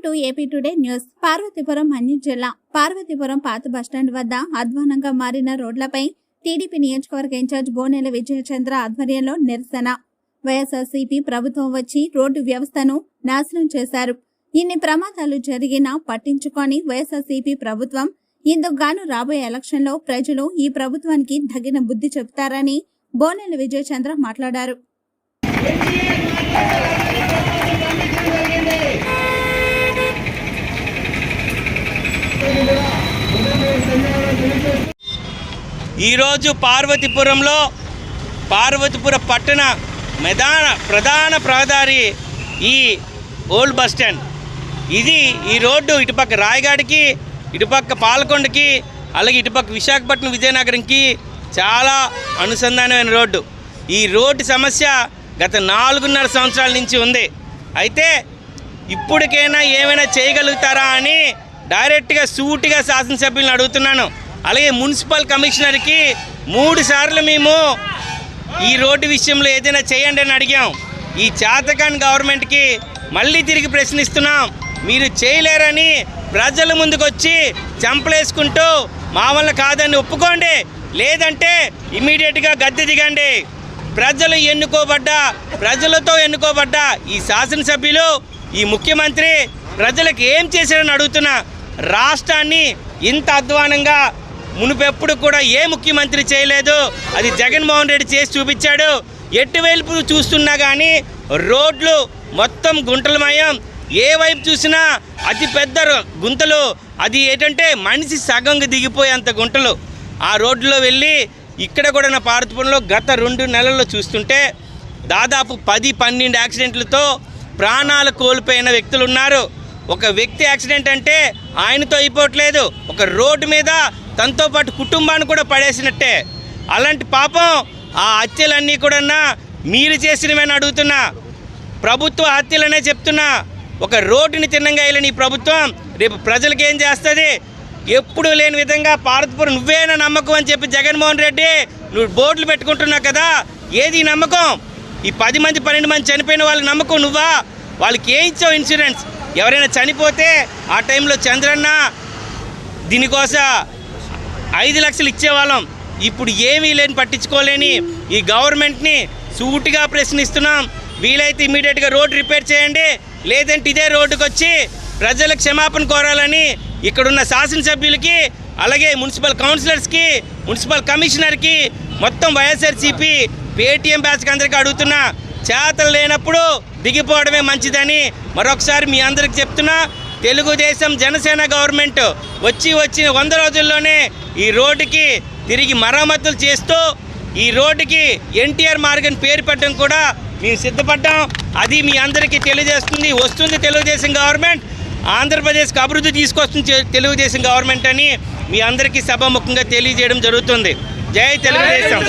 Welcome to AP today news. Parvathipuram Manyam జిల్లా పార్వతీపురం పాత bus stand వద్ద అధ్వానంగా మారిన రోడ్లపై టీడీపీ నియోజకవర్గ ఇన్ఛార్జ్ బోనెల విజయచంద్ర ఆధ్వర్యంలో నిరసన. వైఎస్ఆర్సీపీ ప్రభుత్వం వచ్చి రోడ్డు వ్యవస్థను నాశనం చేశారు. ఇన్ని ప్రమాదాలు జరిగినా పట్టించుకొని వైఎస్ఆర్సీపీ ప్రభుత్వం ఇందుకు గాను రాబోయే ఎలక్షన్లో ప్రజలు ఈ ప్రభుత్వానికి తగిన బుద్ధి చెబుతారని బోనెల విజయచంద్ర మాట్లాడారు. ఈరోజు పార్వతీపుర పట్టణ ప్రధాన రహదారి ఈ ఓల్డ్ బస్ స్టాండ్. ఈ రోడ్డు ఇటుపక్క రాయగఢకి, ఇటుపక్క పాలకొండకి, అలాగే ఇటుపక్క విశాఖపట్నం విజయనగరంకి చాలా అనుసంధానమైన రోడ్డు. ఈ రోడ్డు సమస్య గత 4.5 సంవత్సరాల నుంచి ఉంది. అయితే ఇప్పటికైనా ఏమైనా చేయగలుగుతారా అని డైరెక్ట్గా సూటిగా శాసనసభ్యులను అడుగుతున్నాను. అలాగే మున్సిపల్ కమిషనర్కి 3 సార్లు మేము ఈ రోడ్డు విషయంలో ఏదైనా చేయండి అని అడిగాం. ఈ చేతకాని గవర్నమెంట్కి మళ్ళీ తిరిగి ప్రశ్నిస్తున్నాం. మీరు చేయలేరని ప్రజల ముందుకు వచ్చి చంపలేసుకుంటూ మా వల్ల కాదని ఒప్పుకోండి, లేదంటే ఇమీడియట్గా గద్దె దిగండి. ప్రజలతో ఎన్నుకోబడ్డ ఈ శాసనసభ్యులు, ఈ ముఖ్యమంత్రి ప్రజలకు ఏం చేశారని అడుగుతున్నా. రాష్ట్రాన్ని ఇంత అధ్వానంగా మునుపెప్పుడు కూడా ఏ ముఖ్యమంత్రి చేయలేదు. అది జగన్మోహన్ రెడ్డి చేసి చూపించాడు. ఎటువైపు చూస్తున్నా కానీ రోడ్లు మొత్తం గుంటలమయం. ఏ వైపు చూసినా అతి పెద్ద గుంతలు. అది ఏంటంటే మనిషి సగంగా దిగిపోయేంత గుంటలు. ఆ రోడ్లో వెళ్ళి ఇక్కడ కూడా నా పార్వతీపురంలో గత 2 నెలల్లో చూస్తుంటే దాదాపు 10-12 యాక్సిడెంట్లతో ప్రాణాలు కోల్పోయిన వ్యక్తులు ఉన్నారు. ఒక వ్యక్తి యాక్సిడెంట్ అంటే ఆయనతో అయిపోవట్లేదు, ఒక రోడ్డు మీద తనతో పాటు కుటుంబాన్ని కూడా పడేసినట్టే. అలాంటి పాపం ఆ హత్యలన్నీ కూడా మీరు చేసినవని అడుగుతున్నా. ప్రభుత్వ హత్యలనే చెప్తున్నా. ఒక రోడ్డుని తిన్నంగా వెళ్ళిన ఈ ప్రభుత్వం రేపు ప్రజలకు ఏం చేస్తుంది? ఎప్పుడు లేని విధంగా పార్వతీపురం నువ్వేనా నమ్మకం అని చెప్పి జగన్మోహన్ రెడ్డి నువ్వు బోర్డులు పెట్టుకుంటున్నావు కదా. ఏది నమ్మకం? ఈ 10 మంది 12 మంది చనిపోయిన వాళ్ళకి నమ్మకం నువ్వా? వాళ్ళకి ఏ ఇచ్చావు ఇన్సూరెన్స్? ఎవరైనా చనిపోతే ఆ టైంలో చంద్రన్న దీనికోసం 5 లక్షలు ఇచ్చేవాళ్ళం. ఇప్పుడు ఏమీ లేని పట్టించుకోలేని ఈ గవర్నమెంట్ని సూటిగా ప్రశ్నిస్తున్నాం. వీలైతే ఇమీడియట్గా రోడ్డు రిపేర్ చేయండి, లేదంటే ఇదే రోడ్డుకు వచ్చి ప్రజలకు క్షమాపణ కోరాలని ఇక్కడున్న శాసనసభ్యులకి, అలాగే మున్సిపల్ కౌన్సిలర్స్కి, మున్సిపల్ కమిషనర్కి, మొత్తం వైఎస్ఆర్సీపీ పేటీఎం బ్యాచ్కి అందరికీ అడుగుతున్నా. చేతలు లేనప్పుడు దిగిపోవడమే మంచిదని మరొకసారి మీ అందరికి చెప్తున్నా. తెలుగుదేశం జనసేన గవర్నమెంట్ వచ్చిన 100 రోజుల్లోనే ఈ రోడ్డుకి తిరిగి మరమ్మతులు చేస్తూ ఈ రోడ్డుకి ఎన్టీఆర్ మార్గం పేరు పెట్టడం కూడా మేము సిద్ధపడ్డాం. అది మీ అందరికీ తెలియజేస్తుంది. వస్తుంది తెలుగుదేశం గవర్నమెంట్, ఆంధ్రప్రదేశ్కి అభివృద్ధి తీసుకొస్తుంది తెలుగుదేశం గవర్నమెంట్ అని మీ అందరికీ సభాముఖంగా తెలియజేయడం జరుగుతుంది. జై తెలుగుదేశం.